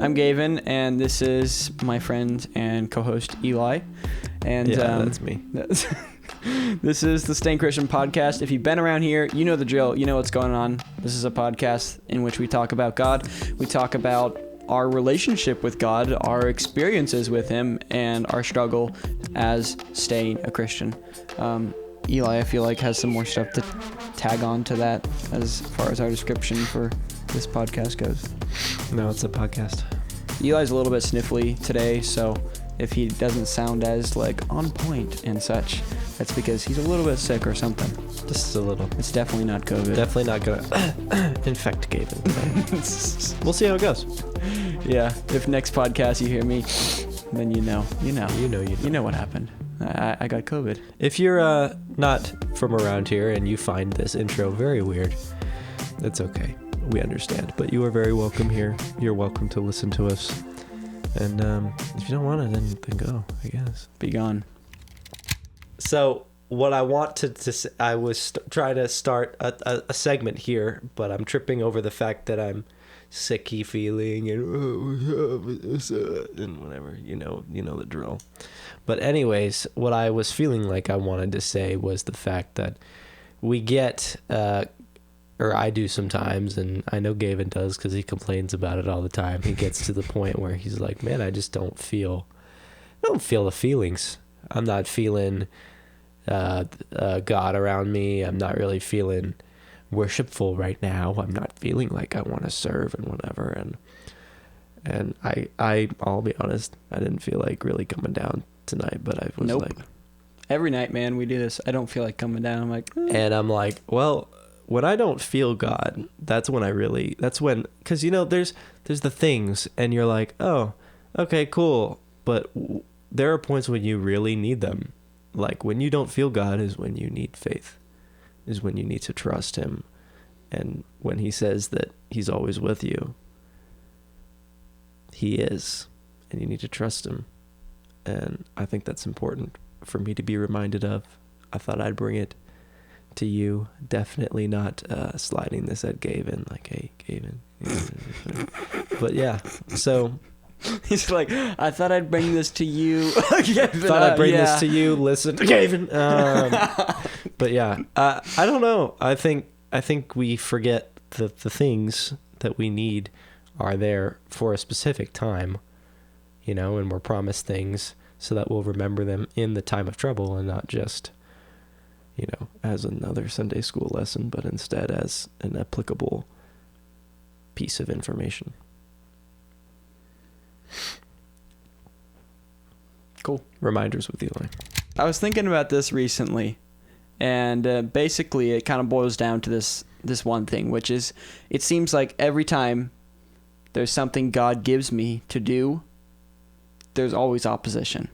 I'm Gavin, and this is my friend and co-host Eli. And that's me. This is the Staying Christian podcast. If you've been around here, you know the drill. You know what's going on. This is a podcast in which we talk about God. We talk about our relationship with God, our experiences with Him, and our struggle as staying a Christian. Eli, I feel like, has some more stuff to tag on to that as far as our description for this podcast goes. No, it's a podcast. Eli's a little bit sniffly today, so if he doesn't sound as on point and such, that's because he's a little bit sick or something. Just a little. It's definitely not COVID. Definitely not gonna infect Gavin. We'll see how it goes. Yeah, if next podcast you hear me, then you know what happened. I got COVID. If you're not from around here and you find this intro very weird, that's okay. We understand. But you are very welcome here. You're welcome to listen to us. And if you don't want it, then go, I guess. Be gone. So what I want to I was trying to start a segment here, but I'm tripping over the fact that I'm sicky feeling and whatever, you know the drill. But anyways, what I was feeling like I wanted to say was the fact that we get, or I do sometimes, and I know Gavin does because he complains about it all the time. He gets to the point where he's like, man, I don't feel the feelings. I'm not feeling God around me. I'm not really feeling worshipful right now. I'm not feeling like I want to serve and whatever. And I'll be honest, I didn't feel like really coming down tonight, but I was like, every night, man, we do this. I don't feel like coming down. I'm like, and I'm like, well, when I don't feel God, that's when, because there's the things, and you're like, oh, okay, cool, but there are points when you really need them. Like when you don't feel God is when you need faith, is when you need to trust Him, and when He says that He's always with you, He is, and you need to trust Him. And I think that's important for me to be reminded of. I thought I'd bring it to you. Definitely not sliding this at Gavin, like, hey, Gavin. But yeah, so he's like, I thought I'd bring this to you. This to you. Listen, Gavin. But yeah, I don't know. I think we forget that the things that we need are there for a specific time, and we're promised things so that we'll remember them in the time of trouble and not just, as another Sunday school lesson, but instead as an applicable piece of information. Cool. Reminders with Eli. I was thinking about this recently, and basically it kind of boils down to this one thing, which is it seems like every time there's something God gives me to do, there's always opposition.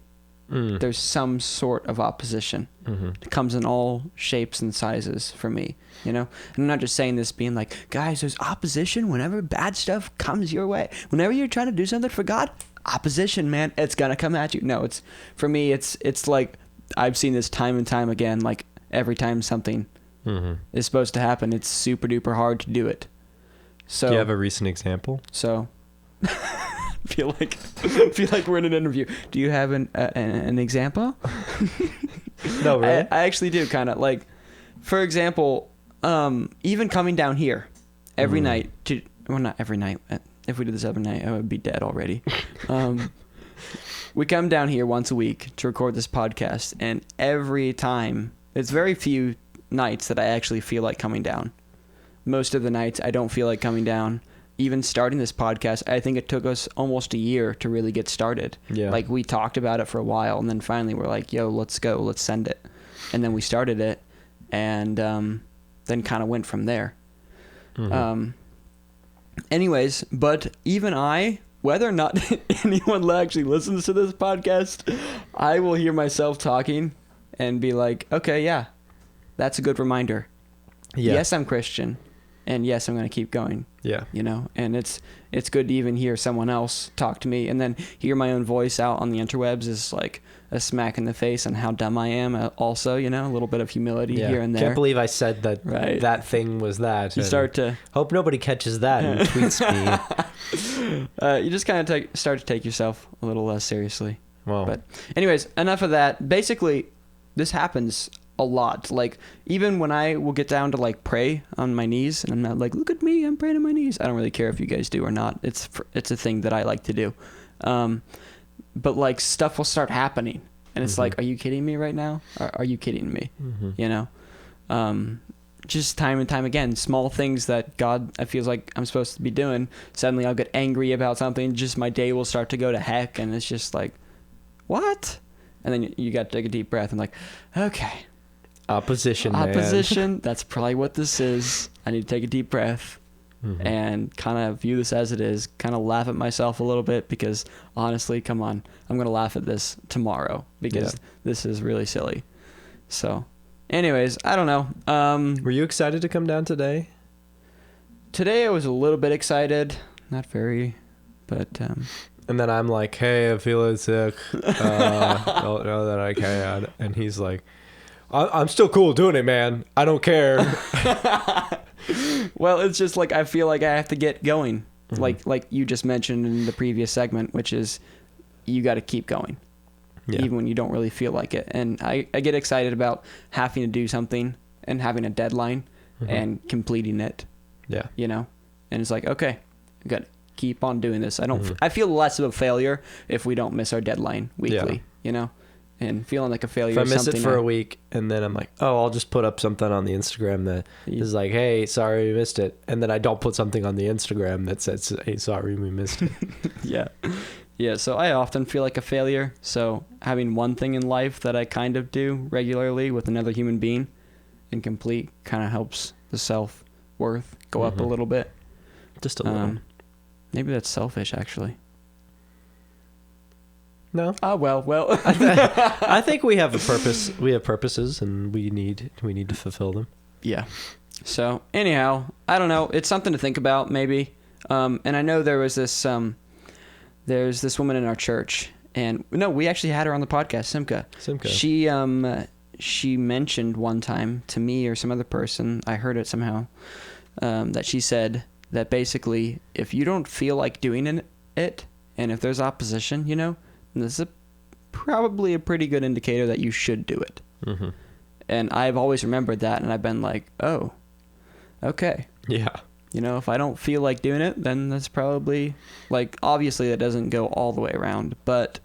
There's some sort of opposition. It comes in all shapes and sizes for me, And I'm not just saying this being like, guys, there's opposition whenever bad stuff comes your way. Whenever you're trying to do something for God, opposition, man, it's gonna come at you. No, it's for me, it's like I've seen this time and time again. Like every time something is supposed to happen, it's super duper hard to do it. So do you have a recent example? So feel like we're in an interview. Do you have an example? No, really? I actually do, kind of. Like, for example, even coming down here every night not every night. If we did this every night, I would be dead already. We come down here once a week to record this podcast, and every time, it's very few nights that I actually feel like coming down. Most of the nights I don't feel like coming down. Even starting this podcast, I think it took us almost a year to really get started. Yeah. Like, we talked about it for a while, and then finally we're like, yo, let's go, let's send it. And then we started it, and then kind of went from there. Anyways, but even I, whether or not anyone actually listens to this podcast, I will hear myself talking and be like, okay, yeah, that's a good reminder. Yeah. Yes, I'm Christian. And yes, I'm going to keep going. Yeah. You know, and it's good to even hear someone else talk to me, and then hear my own voice out on the interwebs is like a smack in the face on how dumb I am. Also, you know, a little bit of humility here and there. Can't believe I said that that thing was that. You start to... Hope nobody catches that and tweets me. You just kind of start to take yourself a little less seriously. Well, but anyways, enough of that. Basically, this happens a lot. Like, even when I will get down to like pray on my knees, and I'm not like, look at me, I'm praying on my knees. I don't really care if you guys do or not. It's a thing that I like to do. But like, stuff will start happening, and it's like, are you kidding me right now? Are you kidding me? You know, just time and time again, small things that God, I feel like I'm supposed to be doing. Suddenly I'll get angry about something. Just my day will start to go to heck, and it's just like, what? And then you got to take a deep breath and like, okay. Opposition. That's probably what this is. I need to take a deep breath and kind of view this as it is. Kind of laugh at myself a little bit, because honestly, come on, I'm gonna laugh at this tomorrow because this is really silly. So, anyways, I don't know. Were you excited to come down today? Today I was a little bit excited, not very, but. And then I'm like, hey, I'm feeling sick. Don't know that I can. And he's like, I'm still cool doing it, man. I don't care. Well, it's just like I feel like I have to get going. Like you just mentioned in the previous segment, which is you got to keep going. Even when you don't really feel like it. And I get excited about having to do something and having a deadline and completing it. Yeah. You know? And it's like, okay, I got to keep on doing this. I feel less of a failure if we don't miss our deadline weekly, you know? And feeling like a failure. If I miss it for a week, and then I'm like, oh, I'll just put up something on the Instagram that is like, hey, sorry we missed it. And then I don't put something on the Instagram that says, hey, sorry we missed it. Yeah, so I often feel like a failure. So having one thing in life that I kind of do regularly with another human being and complete kind of helps the self-worth go up a little bit. Just a little. Maybe that's selfish, actually. No. Well. I think we have a purpose. We have purposes, and we need to fulfill them. Yeah. So anyhow, I don't know. It's something to think about, maybe. And I know there was this. There's this woman in our church, and no, we actually had her on the podcast, Simca. She mentioned one time to me or some other person, I heard it somehow, that she said that basically, if you don't feel like doing it, and if there's opposition, you know. And this is probably a pretty good indicator that you should do it. And I've always remembered that, and I've been like, oh, okay. Yeah. You know, if I don't feel like doing it, then that's probably, like, obviously that doesn't go all the way around, but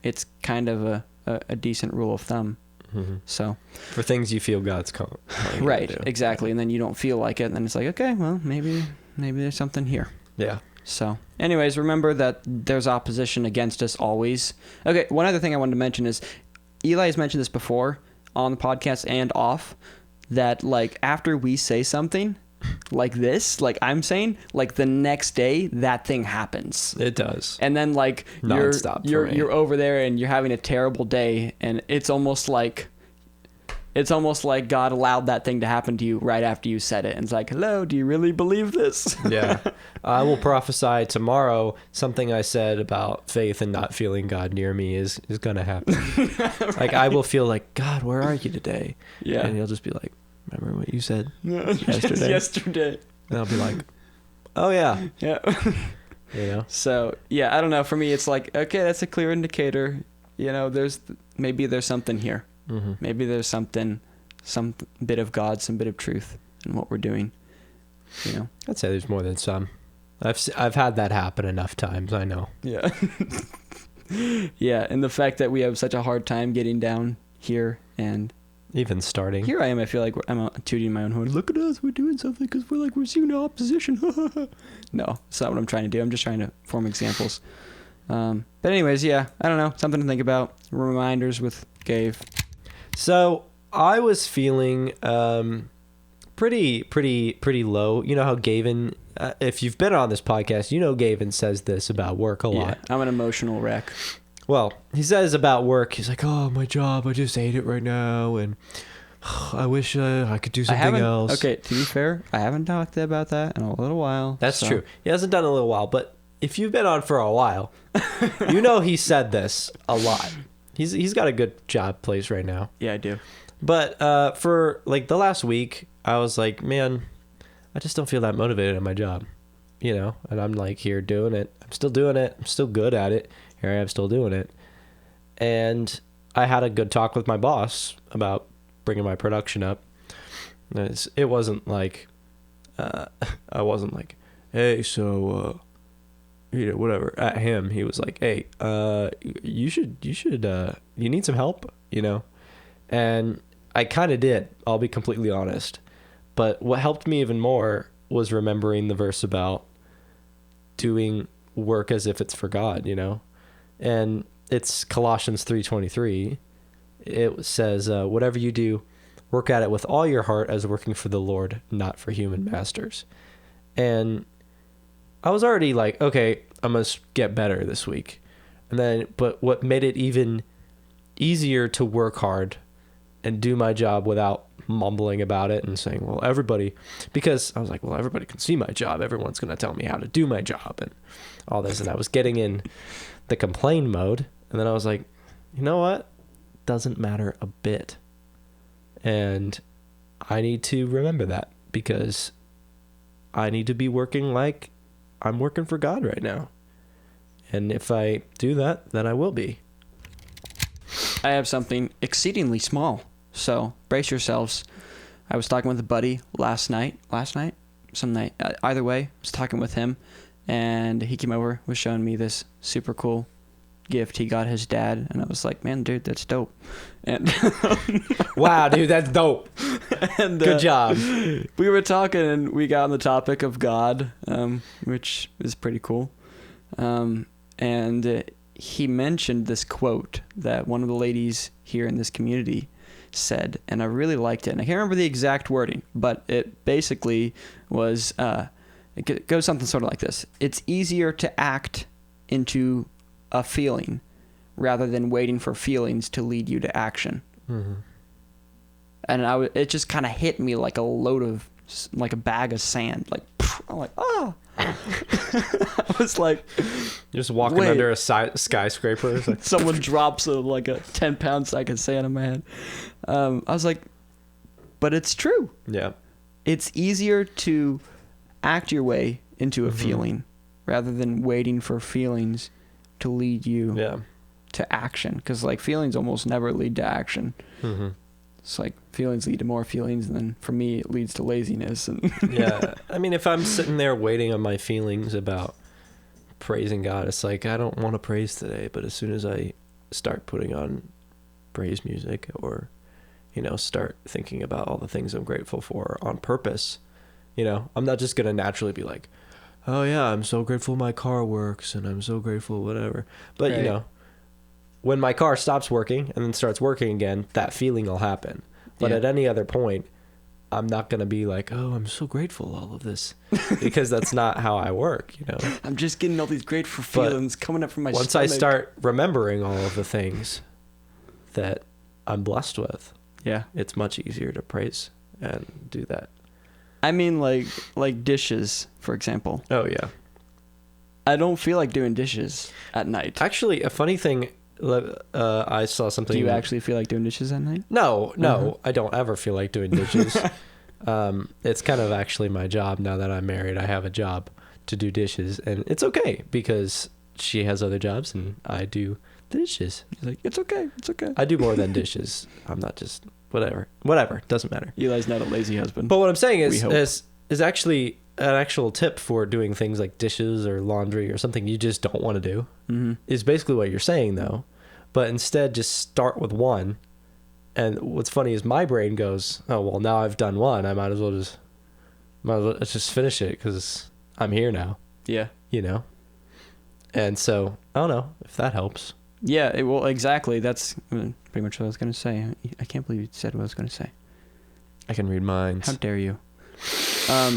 it's kind of a decent rule of thumb. So for things you feel God's calling. Right, exactly. And then you don't feel like it, and then it's like, okay, well, maybe there's something here. Yeah. So, anyways, remember that there's opposition against us always. Okay, one other thing I wanted to mention is, Eli has mentioned this before on the podcast and off, that, like, after we say something like this, like I'm saying, like the next day, that thing happens. It does. And then, like, you're over there and you're having a terrible day, and it's almost like God allowed that thing to happen to you right after you said it. And it's like, hello, do you really believe this? Yeah. I will prophesy tomorrow something I said about faith and not feeling God near me is going to happen. Right. Like, I will feel like, God, where are you today? Yeah. And he'll just be like, remember what you said yesterday? And I'll be like, oh, yeah. Yeah. You know? So, yeah, I don't know. For me, it's like, okay, that's a clear indicator. You know, maybe there's something here. Maybe there's some bit of God, some bit of truth in what we're doing. You know, I'd say there's more than some. I've had that happen enough times. I know. Yeah. Yeah, and the fact that we have such a hard time getting down here and even starting. Here I am. I feel like I'm tooting my own horn. Look at us. We're doing something because we're seeing the opposition. No, it's not what I'm trying to do. I'm just trying to form examples. But anyways, yeah, I don't know. Something to think about. Reminders with Gabe. So I was feeling pretty low. You know how Gavin, if you've been on this podcast, you know Gavin says this about work a lot. I'm an emotional wreck. Well, he says about work, he's like, oh, my job, I just hate it right now. And I wish I could do something else. Okay, to be fair, I haven't talked about that in a little while. That's true. He hasn't done it in a little while, but if you've been on for a while, you know he said this a lot. He's got a good job place right now. Yeah, I do. But for like the last week, I was like, man, I just don't feel that motivated at my job, you know? And I'm like here doing it. I'm still doing it. I'm still good at it. Here I am still doing it. And I had a good talk with my boss about bringing my production up. It wasn't like, I wasn't like, hey, so, you know, whatever, at him. He was like, hey, you need some help, you know? And I kind of did, I'll be completely honest. But what helped me even more was remembering the verse about doing work as if it's for God, you know? And it's Colossians 3:23. It says, whatever you do, work at it with all your heart as working for the Lord, not for human masters. And I was already like, okay, I must get better this week. But what made it even easier to work hard and do my job without mumbling about it and saying, well, everybody, because I was like, well, everybody can see my job. Everyone's going to tell me how to do my job and all this. And I was getting in the complain mode. And then I was like, you know what? Doesn't matter a bit. And I need to remember that because I need to be working like I'm working for God right now. And if I do that, then I will be. I have something exceedingly small, so brace yourselves. I was talking with a buddy last night, some night, either way, I was talking with him, and he came over, was showing me this super cool gift he got his dad, and I was like, man, dude, that's dope. And wow, dude, that's dope. And good job. We were talking, and we got on the topic of God, which is pretty cool. And he mentioned this quote that one of the ladies here in this community said, and I really liked it. And I can't remember the exact wording, but it basically was, it goes something sort of like this. It's easier to act into a feeling rather than waiting for feelings to lead you to action. Mm-hmm. And it just kind of hit me like like a bag of sand. Like, I'm like, oh. I was like, you're just walking under a skyscraper. Like, someone drops a 10-pound sack of sand in my head. I was like, but it's true. Yeah. It's easier to act your way into a feeling rather than waiting for feelings to lead you to action. Because feelings almost never lead to action. Mm-hmm. It's like feelings lead to more feelings, and then for me it leads to laziness. And yeah, I mean, if I'm sitting there waiting on my feelings about praising God, it's like I don't want to praise today, but as soon as I start putting on praise music or start thinking about all the things I'm grateful for on purpose, I'm not just gonna naturally be like, oh yeah, I'm so grateful my car works and I'm so grateful whatever. But right. When my car stops working and then starts working again, that feeling will happen. But at any other point, I'm not going to be like, oh, I'm so grateful all of this. Because that's not how I work, I'm just getting all these grateful feelings coming up from my stomach. Once I start remembering all of the things that I'm blessed with, it's much easier to praise and do that. I mean, like dishes, for example. Oh, yeah. I don't feel like doing dishes at night. Actually, a funny thing... I saw something. Do you actually feel like doing dishes at night? No, I don't ever feel like doing dishes. It's kind of actually my job now that I'm married. I have a job to do dishes, and it's okay because she has other jobs and I do the dishes. He's like, it's okay. I do more than dishes. I'm not just whatever. Doesn't matter. Eli's not a lazy husband. But what I'm saying is actually an actual tip for doing things like dishes or laundry or something you just don't want to do is basically what you're saying though. But instead just start with one. And what's funny is my brain goes, oh, well, now I've done one. I might as well just finish it because I'm here now. Yeah. And so, I don't know if that helps. Yeah, well, exactly. That's pretty much what I was going to say. I can't believe you said what I was going to say. I can read minds. How dare you?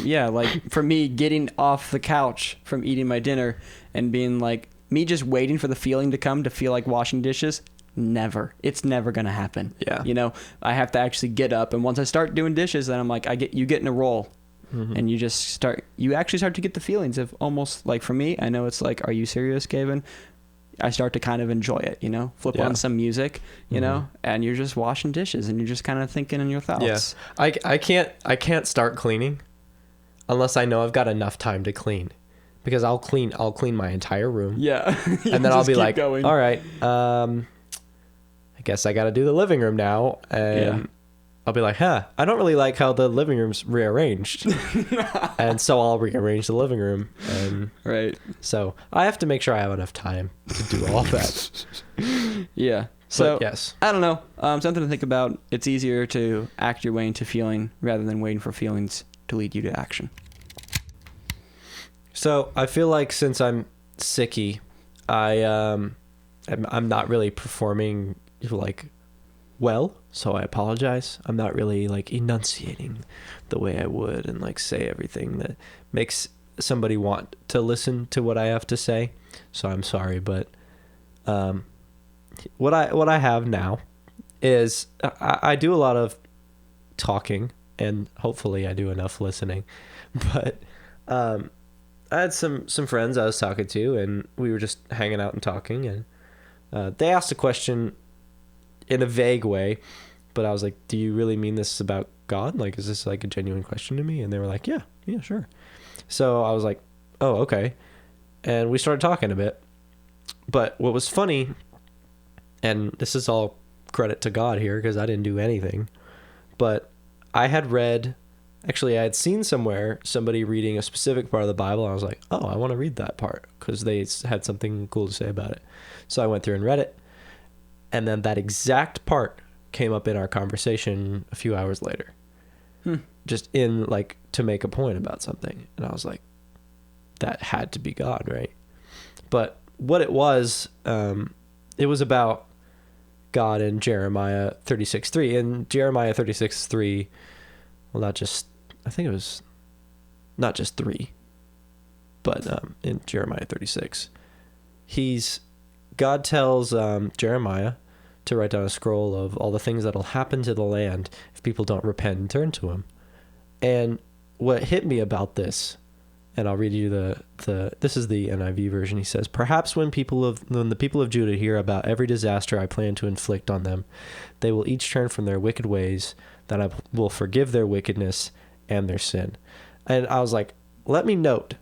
Yeah, like for me, getting off the couch from eating my dinner and being like, me just waiting for the feeling to come to feel like washing dishes It's never going to happen. Yeah. You know, I have to actually get up. And once I start doing dishes, then I'm like, you get in a roll. And you actually start to get the feelings of almost like, for me, I know it's like, are you serious, Gavin? I start to kind of enjoy it, you know, flip on some music, you know, and you're just washing dishes and you're just kind of thinking in your thoughts. Yeah. I can't start cleaning unless I know I've got enough time to clean, because I'll clean my entire room. Yeah. And then I'll be like, going. all right, I guess I got to do the living room now. And I'll be like, I don't really like how the living room's rearranged. And so I'll rearrange the living room. And right. So I have to make sure I have enough time to do all that. Yeah. So, yes. I don't know. Something to think about. It's easier to act your way into feeling rather than waiting for feelings to lead you to action. So I feel like since I'm sicky, I'm not really performing like well, so I apologize. I'm not really like enunciating the way I would and like say everything that makes somebody want to listen to what I have to say. So I'm sorry, but what I have now is I do a lot of talking, and hopefully I do enough listening. But I had some friends I was talking to, and we were just hanging out and talking, and they asked a question in a vague way, but I was like, do you really mean this is about God? Like, is this like a genuine question to me? And they were like, yeah, sure. So I was like, oh, okay. And we started talking a bit. But what was funny, and this is all credit to God here because I didn't do anything, but I had seen somewhere somebody reading a specific part of the Bible. And I was like, oh, I want to read that part because they had something cool to say about it. So I went through and read it. And then that exact part came up in our conversation a few hours later. Just in like to make a point about something. And I was like, that had to be God, right? But what it was about God in Jeremiah 36:3. And Jeremiah 36:3, well, I think it was not just 3, but in Jeremiah 36, God tells Jeremiah to write down a scroll of all the things that'll happen to the land if people don't repent and turn to him. And what hit me about this, and I'll read you this is the NIV version. He says, perhaps when the people of Judah hear about every disaster I plan to inflict on them, they will each turn from their wicked ways, then I will forgive their wickedness and their sin. And I was like, let me note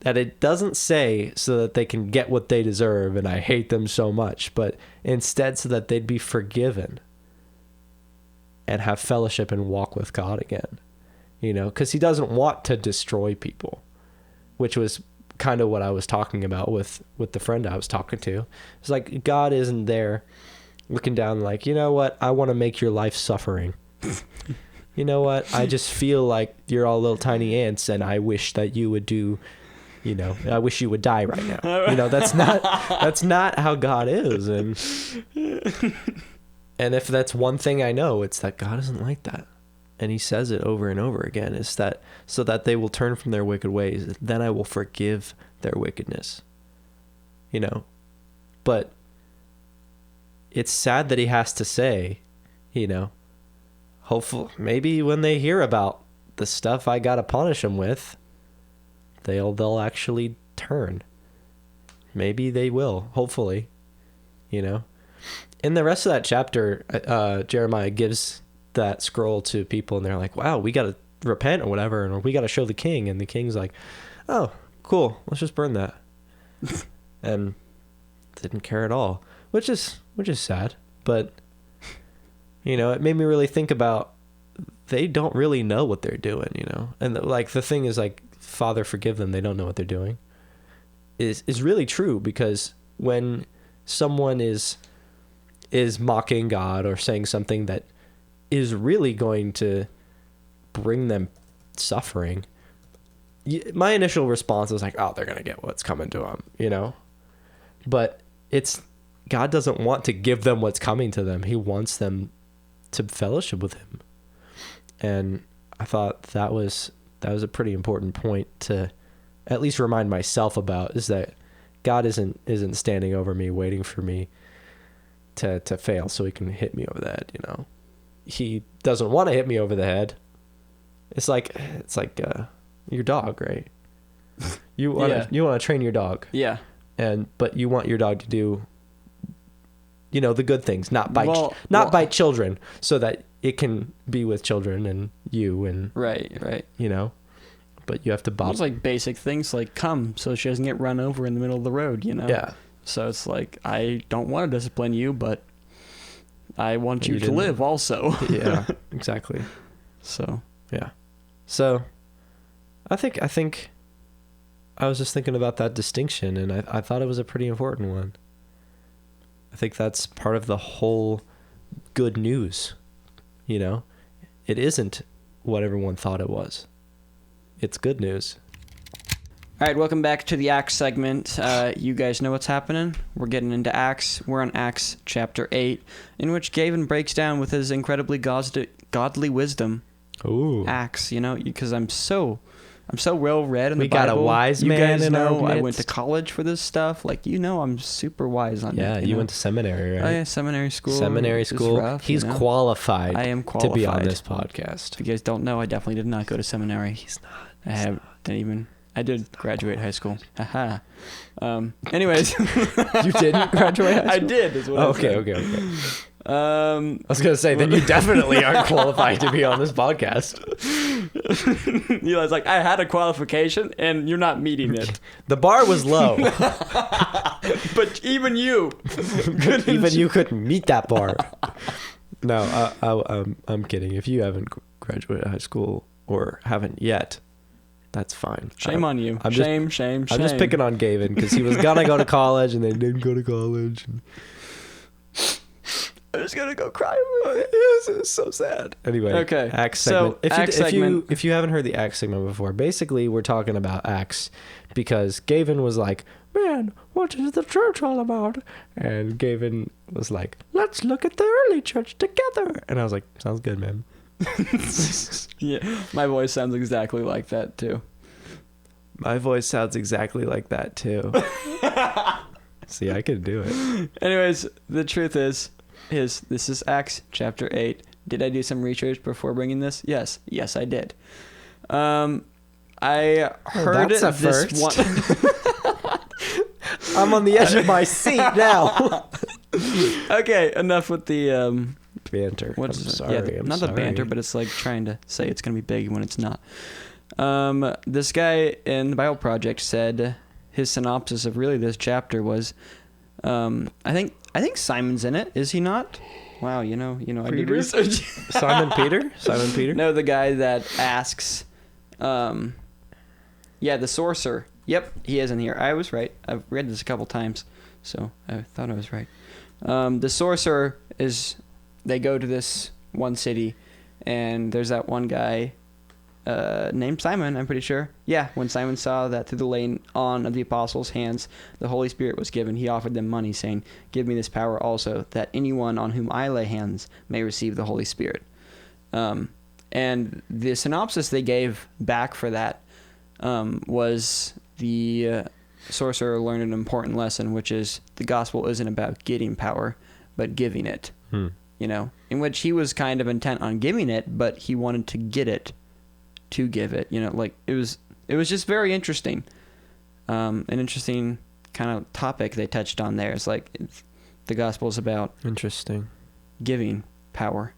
that it doesn't say so that they can get what they deserve and I hate them so much, but instead so that they'd be forgiven and have fellowship and walk with God again. You know, because he doesn't want to destroy people, which was kind of what I was talking about with the friend I was talking to. It's like God isn't there looking down like, you know what, I want to make your life suffering. You know what, I just feel like you're all little tiny ants and I wish that you would do, you know, I wish you would die right now. You know, that's not how God is. And if that's one thing I know, it's that God isn't like that. And he says it over and over again, is that so that they will turn from their wicked ways, then I will forgive their wickedness. You know, but it's sad that he has to say, you know, hopefully maybe when they hear about the stuff I got to punish them with, they'll actually turn. Maybe they will, hopefully, you know. In the rest of that chapter, Jeremiah gives that scroll to people and they're like, wow, we got to repent or whatever, and we got to show the king. And the king's like, oh, cool, let's just burn that. And didn't care at all, which is sad. But, you know, it made me really think about, they don't really know what they're doing, you know. And like the thing is like, Father, forgive them, they don't know what they're doing, is really true, because when someone is mocking God or saying something that is really going to bring them suffering, my initial response was like, oh, they're gonna get what's coming to them, you know. But God doesn't want to give them what's coming to them. He wants them to fellowship with him. And I thought that was a pretty important point to at least remind myself about, is that God isn't standing over me waiting for me to fail so he can hit me over the head, you know. He doesn't want to hit me over the head. It's like your dog, right? You want to train your dog. Yeah. But you want your dog to do, you know, the good things, not bite children, so that it can be with children and you and right. You know, but you have to It's like basic things like come so she doesn't get run over in the middle of the road, you know. Yeah. So it's like I don't want to discipline you, but I want you to live also. Yeah, exactly. So yeah. So I think I was just thinking about that distinction, and I thought it was a pretty important one. I think that's part of the whole good news, you know? It isn't what everyone thought it was. It's good news. all right, welcome back to the Acts segment. You guys know what's happening. We're getting into Acts. We're on Acts chapter 8, in which Gavin breaks down with his incredibly godly wisdom. Ooh. Acts, you know, because I'm so well read in the Bible. We got a wise man. You guys in know our I midst. went to college for this stuff. Like, you know, I'm super wise on it. Yeah, you went to seminary, right? Oh yeah, seminary school. Seminary It's school. rough, He's you know? qualified. I am to qualified be on this podcast. If you guys don't know, I definitely did not go to seminary. He's not. I did graduate high school. Haha. Anyways, You didn't graduate high school? I did. Is what I Okay. said. I was gonna say, then you definitely aren't qualified to be on this podcast. Eli's like, I had a qualification, and you're not meeting it. The bar was low. But even you, Even you couldn't meet that bar. No, I'm kidding. If you haven't graduated high school or haven't yet, that's fine. Shame on you. I'm Shame. I'm just picking on Gavin because he was gonna go to college and then didn't go to college. I'm just gonna go cry. It's so sad. Anyway, Okay. Acts segment. So, If you haven't heard the Acts segment before, basically we're talking about Acts because Gavin was like, "Man, what is the church all about?" And Gavin was like, "Let's look at the early church together." And I was like, "Sounds good, man." Yeah, my voice sounds exactly like that too. My voice sounds exactly like that too. See, I could do it. Anyways, the truth is this is Acts chapter 8. Did I do some research before bringing this? Yes, I did. I heard that's a this first. one. I'm on the edge of my seat now. Okay, enough with the Banter. what's I'm it? sorry. Yeah, I'm not sorry. the banter, but it's like trying to say it's gonna be big when it's not. This guy in the Bible Project said his synopsis of really this chapter was, I think Simon's in it. Is he not? Wow, you know, I did research. Simon Peter? No, the guy that asks, the sorcerer. Yep, he is in here. I was right. I've read this a couple times, so I thought I was right. The sorcerer is, they go to this one city, and there's that one guy named Simon, I'm pretty sure. Yeah, when Simon saw that through the laying on of the apostles' hands the Holy Spirit was given, he offered them money, saying, "Give me this power also, that anyone on whom I lay hands may receive the Holy Spirit." And the synopsis they gave back for that was the sorcerer learned an important lesson, which is the gospel isn't about getting power, but giving it. You know, in which he was kind of intent on giving it, but he wanted to get it to give it. You know, like it was just very interesting. An interesting kind of topic they touched on there. It's like the gospel is about Interesting. giving power,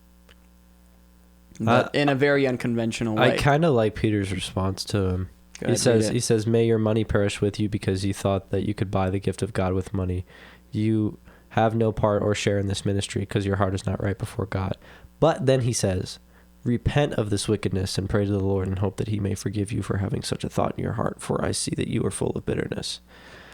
but in a very unconventional way. I kind of like Peter's response to him. He says, "May your money perish with you because you thought that you could buy the gift of God with money. You have no part or share in this ministry because your heart is not right before God." But then he says, "Repent of this wickedness and pray to the Lord and hope that he may forgive you for having such a thought in your heart, for I see that you are full of bitterness."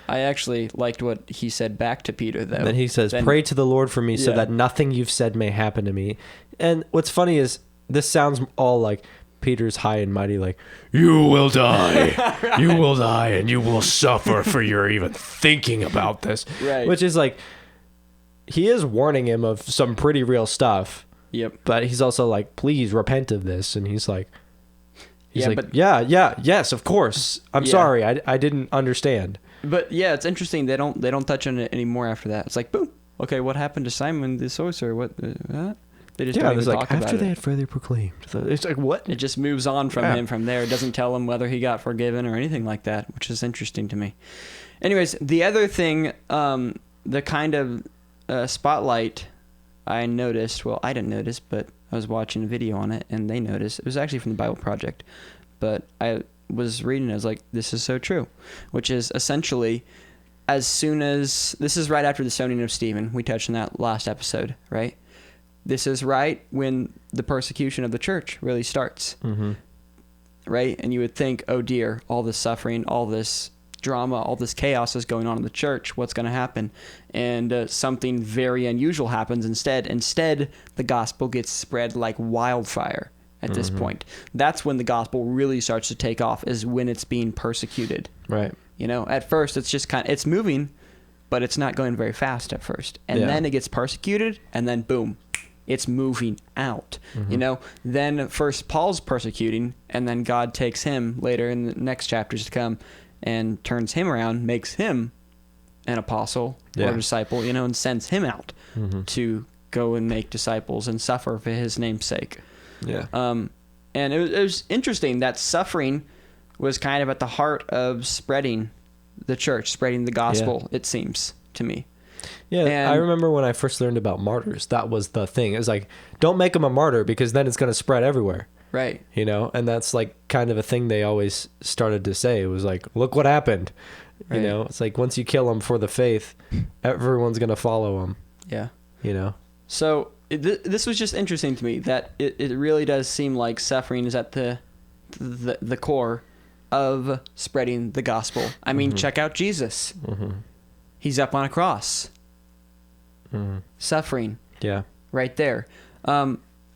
I actually liked what he said back to Peter, though. Then he says, "Pray to the Lord for me so Yeah. that nothing you've said may happen to me." And what's funny is this sounds all like Peter's high and mighty, like, "You will die. You will die and you will suffer for your even thinking about this." Right. Which is like, he is warning him of some pretty real stuff. Yep. But he's also like, "Please repent of this." And he's like, But yes, of course. I'm sorry. I didn't understand. But yeah, it's interesting. They don't touch on it anymore after that. It's like boom, okay, what happened to Simon the sorcerer? What? They just Yeah, don't it was even like talk about after they it. had further proclaimed. So it's like, what? It just moves on from him from there. It doesn't tell him whether he got forgiven or anything like that, which is interesting to me. Anyways, the other thing, the kind of spotlight I noticed, well, I didn't notice, but I was watching a video on it, and they noticed. It was actually from the Bible Project, but I was reading it. I was like, this is so true, which is essentially as soon as, this is right after the stoning of Stephen. We touched on that last episode, right? This is right when the persecution of the church really starts, right? And you would think, oh dear, all this suffering, all this drama, all this chaos is going on in the church. What's going to happen? And something very unusual happens instead. Instead, the gospel gets spread like wildfire at this point. That's when the gospel really starts to take off, is when it's being persecuted. Right. You know, at first it's just it's moving, but it's not going very fast at first. And then it gets persecuted, and then boom, it's moving out. You know, then first Paul's persecuting, and then God takes him later in the next chapters to come and turns him around, makes him an apostle or disciple, you know, and sends him out to go and make disciples and suffer for his name's sake. Yeah. And it was interesting that suffering was kind of at the heart of spreading the church, spreading the gospel, it seems to me. Yeah, and I remember when I first learned about martyrs, that was the thing. It was like, don't make them a martyr because then it's going to spread everywhere. Right. You know, and that's like kind of a thing they always started to say. It was like, look what happened. Right. You know, it's like once you kill them for the faith, everyone's going to follow them. Yeah. You know? So this was just interesting to me that it really does seem like suffering is at the core of spreading the gospel. I mean, check out Jesus. He's up on a cross. Suffering. Yeah. Right there.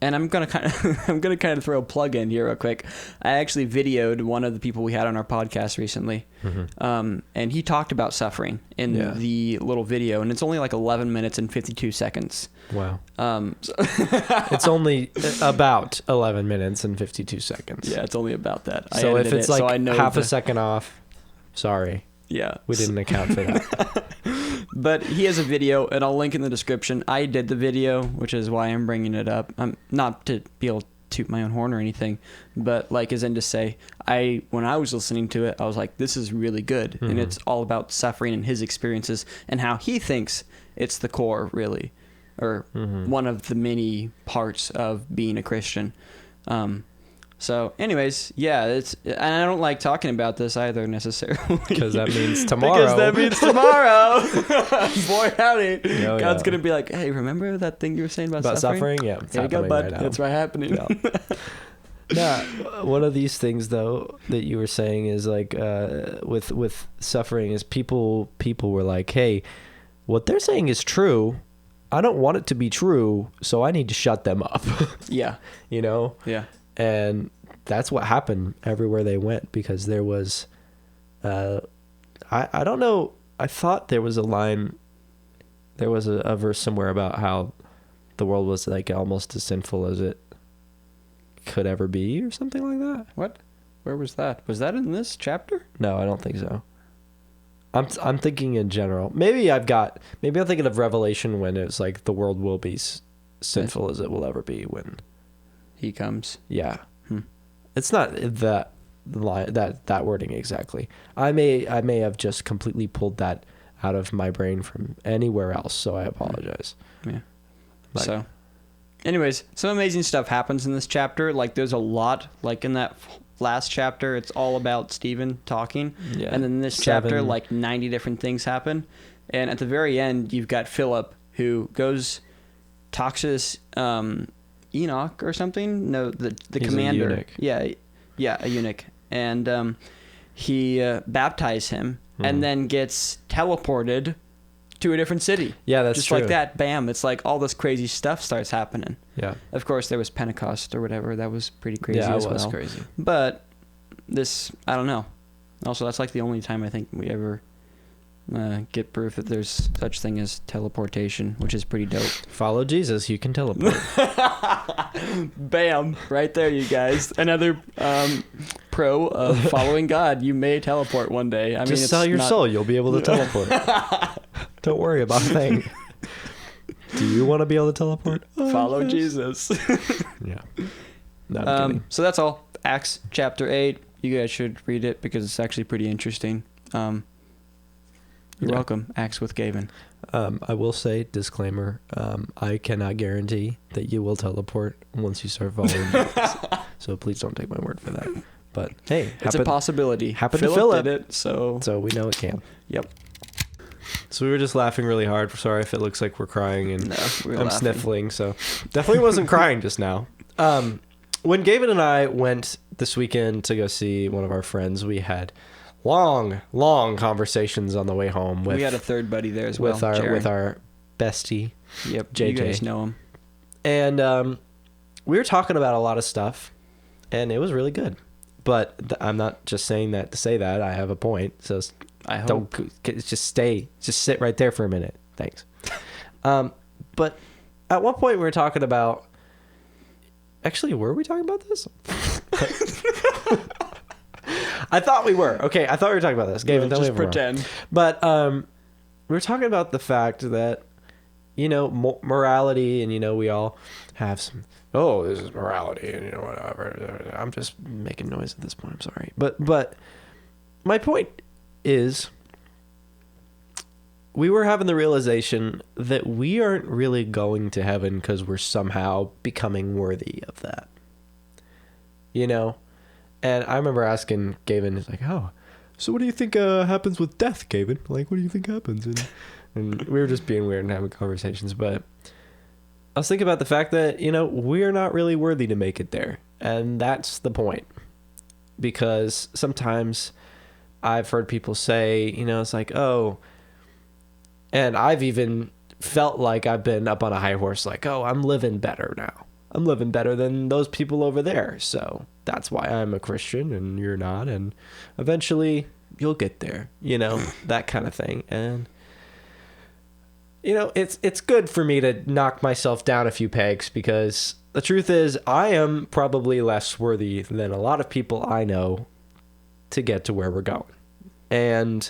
And I'm gonna kind of throw a plug in here real quick. I actually videoed one of the people we had on our podcast recently, and he talked about suffering in the little video, and it's only like 11 minutes and 52 seconds. Wow. It's only about 11 minutes and 52 seconds. Yeah, it's only about that. So if it's like half a second off, sorry. Yeah. We didn't account for that. But he has a video, and I'll link in the description. I did the video, which is why I'm bringing it up. I'm not to be able to toot my own horn or anything, but like as in to say, when I was listening to it, I was like, this is really good. And it's all about suffering and his experiences and how he thinks it's the core, really, or one of the many parts of being a Christian. So anyways, yeah, and I don't like talking about this either necessarily. Because that means tomorrow. Boy, howdy. God's going to be like, hey, remember that thing you were saying about suffering? Yeah, it's Here you go, bud. Right now. That's right happening. Yeah. One of these things, though, that you were saying is like with suffering is people were like, hey, what they're saying is true. I don't want it to be true, so I need to shut them up. Yeah. You know? Yeah. And that's what happened everywhere they went, because there was, I don't know. I thought there was a line, there was a verse somewhere about how the world was like almost as sinful as it could ever be or something like that. What? Where was that? Was that in this chapter? No, I don't think so. I'm thinking in general. Maybe I'm thinking of Revelation when it's like the world will be sinful as it will ever be when he comes. Yeah. It's not that wording exactly. I may have just completely pulled that out of my brain from anywhere else, so I apologize. Yeah. So anyways, some amazing stuff happens in this chapter. Like there's a lot, like in that last chapter, it's all about Stephen talking. Yeah. And then in this chapter, like 90 different things happen. And at the very end, you've got Philip who talks to this Enoch or something. No, the commander. A eunuch. Yeah, a eunuch. And he baptized him and then gets teleported to a different city. Yeah, that's just true. Like that, bam. It's like all this crazy stuff starts happening. Yeah. Of course, there was Pentecost or whatever. That was pretty crazy as well. Yeah, it was crazy. But this, I don't know. Also, that's like the only time I think we ever get proof that there's such thing as teleportation, which is pretty dope. Follow Jesus, you can teleport. Bam! Right there, you guys. Another pro of following God. You may teleport one day. I mean, just sell your soul. You'll be able to teleport. Don't worry about a thing. Do you want to be able to teleport? Follow Jesus. Yeah. No, I'm kidding. So that's all. Acts chapter 8. You guys should read it because it's actually pretty interesting. You're welcome. Acts with Gavin. I will say, disclaimer, I cannot guarantee that you will teleport once you start following Jesus. So please don't take my word for that. But hey, it's a possibility. Happened to Philip did it, so we know it can. Yep. So we were just laughing really hard. Sorry if it looks like we're crying and I'm laughing. Sniffling. So definitely wasn't crying just now. When Gavin and I went this weekend to go see one of our friends, we had long conversations on the way home. We had a third buddy there as well. With our bestie. Yep. JJ. You guys know him. And we were talking about a lot of stuff, and it was really good. But I'm not just saying that to say that. I have a point. So I hope. Just sit right there for a minute. Thanks. But at one point we were talking about. Actually, were we talking about this? I thought we were. Okay, I thought we were talking about this. Gavin, just pretend. But we were talking about the fact that, morality, and, we all have some, this is morality, and, whatever. I'm just making noise at this point. I'm sorry. But my point is, we were having the realization that we aren't really going to heaven because we're somehow becoming worthy of that. And I remember asking Gavin, he's like, oh, so what do you think happens with death, Gavin? Like, what do you think happens? And we were just being weird and having conversations. But I was thinking about the fact that, we're not really worthy to make it there. And that's the point. Because sometimes I've heard people say, it's like, oh, and I've even felt like I've been up on a high horse, like, oh, I'm living better now. I'm living better than those people over there. So that's why I'm a Christian and you're not. And eventually you'll get there, that kind of thing. And, it's good for me to knock myself down a few pegs because the truth is I am probably less worthy than a lot of people I know to get to where we're going. And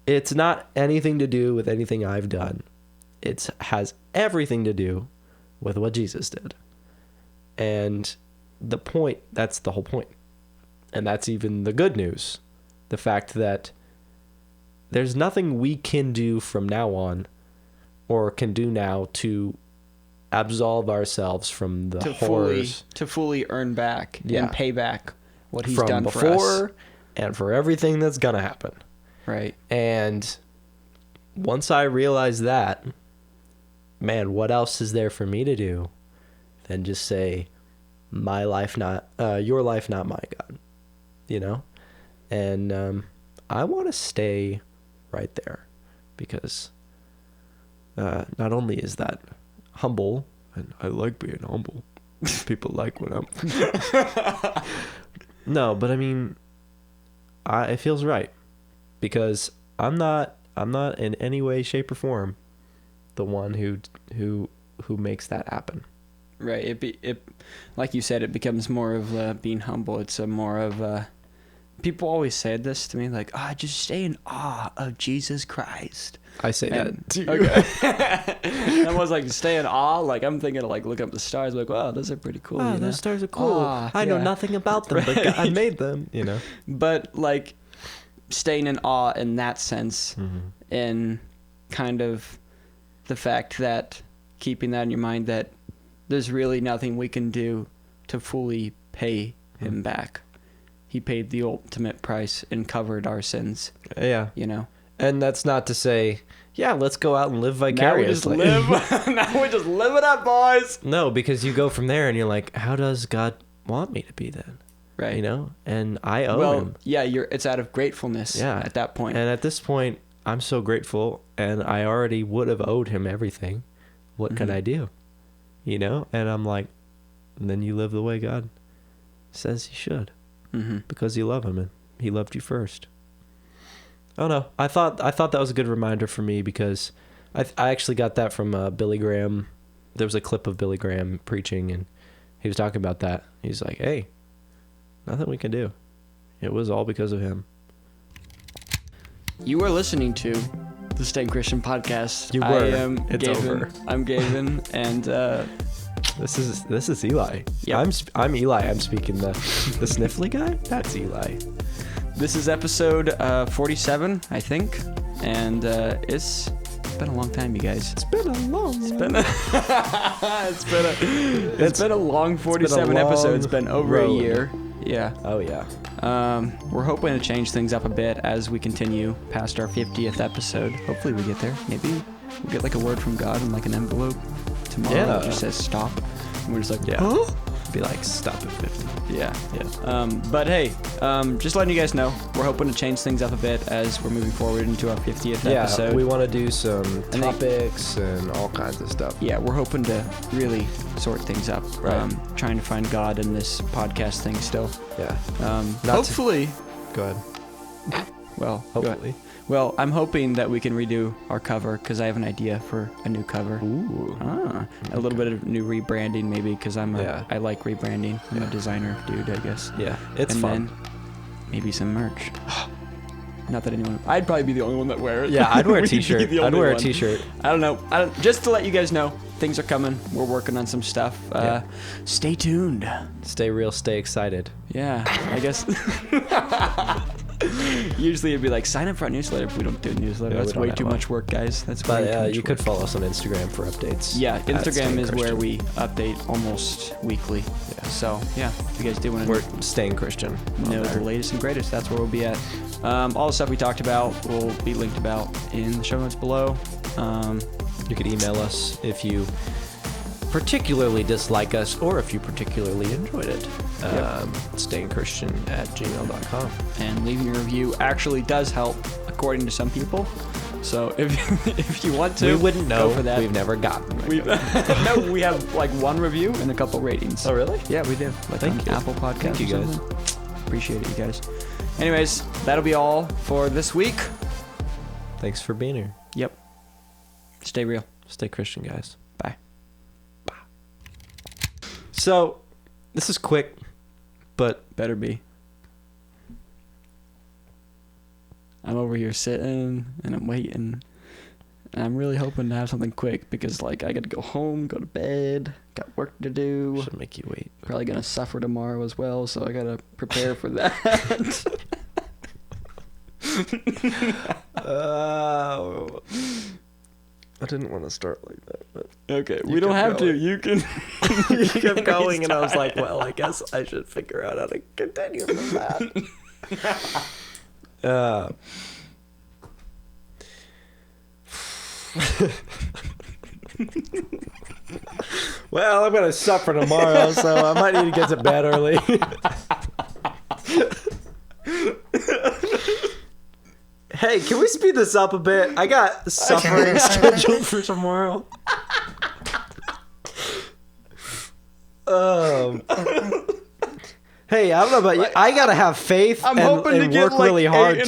it's not anything to do with anything I've done. It has everything to do with what Jesus did. And that's the whole point. And that's even the good news. The fact that there's nothing we can do from now on or can do now to absolve ourselves from the horrors. To fully earn back and pay back what he's from done before for us. And for everything that's going to happen. Right. And once I realized that, man, what else is there for me to do than just say, my life, not your life, not my God, And I want to stay right there because not only is that humble, and I like being humble. People like when I'm. No, but I mean, it feels right. Because I'm not in any way, shape, or form the one who makes that happen. Right. It like you said, it becomes more of being humble. It's a more of people always say this to me, like, just stay in awe of Jesus Christ. I say that too. Okay. I was like, stay in awe. Like I'm thinking of like look up the stars. Like, wow, those are pretty cool. Wow, those stars are cool. I know nothing about them, but God made them. But like. Staying in awe in that sense, in kind of the fact that keeping that in your mind that there's really nothing we can do to fully pay him back. He paid the ultimate price and covered our sins. Yeah. And that's not to say, let's go out and live vicariously. Now we just live it up, boys. No, because you go from there and you're like, how does God want me to be then? Right. And I owe him. Yeah, it's out of gratefulness at that point. And at this point, I'm so grateful, and I already would have owed him everything. What can I do? And I'm like, and then you live the way God says you should. Because you love him, and he loved you first. Oh, no. I thought that was a good reminder for me, because I actually got that from Billy Graham. There was a clip of Billy Graham preaching, and he was talking about that. He's like, hey, nothing we can do. It was all because of him. You are listening to the Staying Christian podcast. You were. I am It's Gavin. over. I'm Gavin, and This is Eli. Yep. I'm Eli. I'm speaking the sniffly guy. That's Eli. this is episode 47, I think, and it's been a long time, you guys. It's been a long. It's been a long 47 episodes. It's been over road. a year. Yeah. Oh yeah. We're hoping to change things up a bit as we continue past our 50th episode. Hopefully we get there. Maybe we'll get like a word from God in like an envelope tomorrow that just says stop. And we're just like, huh? Be like, stop at 50. Yeah. Yeah. But hey, just letting you guys know, we're hoping to change things up a bit as we're moving forward into our 50th episode. We want to do some topics and all kinds of stuff. Yeah, we're hoping to really sort things up. Right. Trying to find God in this podcast thing still. Yeah. Hopefully. Go ahead. Well, Hopefully. Well, I'm hoping that we can redo our cover because I have an idea for a new cover. Ooh. A little bit of new rebranding maybe because I like rebranding. I'm a Yeah. designer dude, I guess. Yeah. It's and fun. Then maybe some merch. Not that anyone. I'd probably be the only one that wear it. Yeah, I'd wear a We'd be t-shirt. the I'd only wear a one. t-shirt. I don't know. Just to let you guys know, things are coming. We're working on some stuff. Yeah. Stay tuned. Stay real. Stay excited. Yeah, I guess. Usually it'd be like sign up for our newsletter. If we don't do a newsletter, Yeah, we that's don't way have too one. much work, guys. That's way too But much you work. could follow us on Instagram for updates. Yeah, at Instagram Staying is where Christian. we update almost weekly. Yeah. So yeah, if you guys do want We're to Staying Christian. know the latest and greatest, that's where we'll be at. All the stuff we talked about will be linked about in the show notes below. You could email us if you particularly dislike us or if you particularly enjoyed it. stayingchristian@gmail.com. And leaving a review actually does help, according to some people. So if you want to, We wouldn't know. go for that. We've never gotten one. No, we have like one review and a couple ratings. Oh, really? Yeah, we do. Like Thank on you. Apple Podcasts. Thank you, or guys. something. Appreciate it, you guys. Anyways, that'll be all for this week. Thanks for being here. Yep. Stay real. Stay Christian, guys. Bye. So, this is quick, but Better be. I'm over here sitting and I'm waiting. And I'm really hoping to have something quick because like I gotta go home, go to bed, got work to do. should make you wait. Probably gonna suffer tomorrow as well, so I gotta prepare for that. I didn't want to start like that, but Okay, You we don't kept have going. to. You can. you kept going, and I was like, well, I guess I should figure out how to continue from that. Well, I'm gonna suffer tomorrow, so I might need to get to bed early. Hey, can we speed this up a bit? I got suffering scheduled for tomorrow. Hey, I don't know about you. I gotta have faith I'm and hoping to get work like really hard 8.5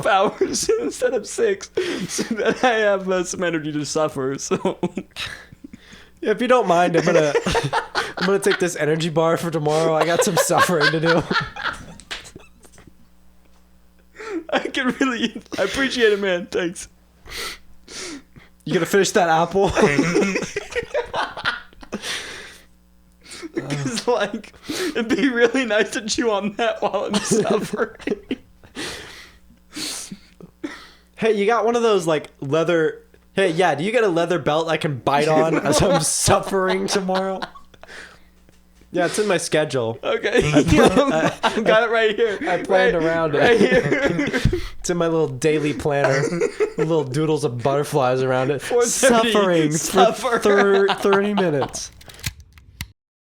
tomorrow. hours instead of 6, so that I have some energy to suffer. So If you don't mind, I'm gonna take this energy bar for tomorrow. I got some suffering to do. I appreciate it, man. Thanks. You gonna finish that apple? It's like it'd be really nice to chew on that while I'm suffering. Hey, you got one of those like leather? Hey, yeah. Do you get a leather belt I can bite on as I'm suffering tomorrow? Yeah, it's in my schedule. Okay, I've got it right here. I planned around it. Right here. It's in my little daily planner. Little doodles of butterflies around it. 4:30, Suffering for 30 minutes.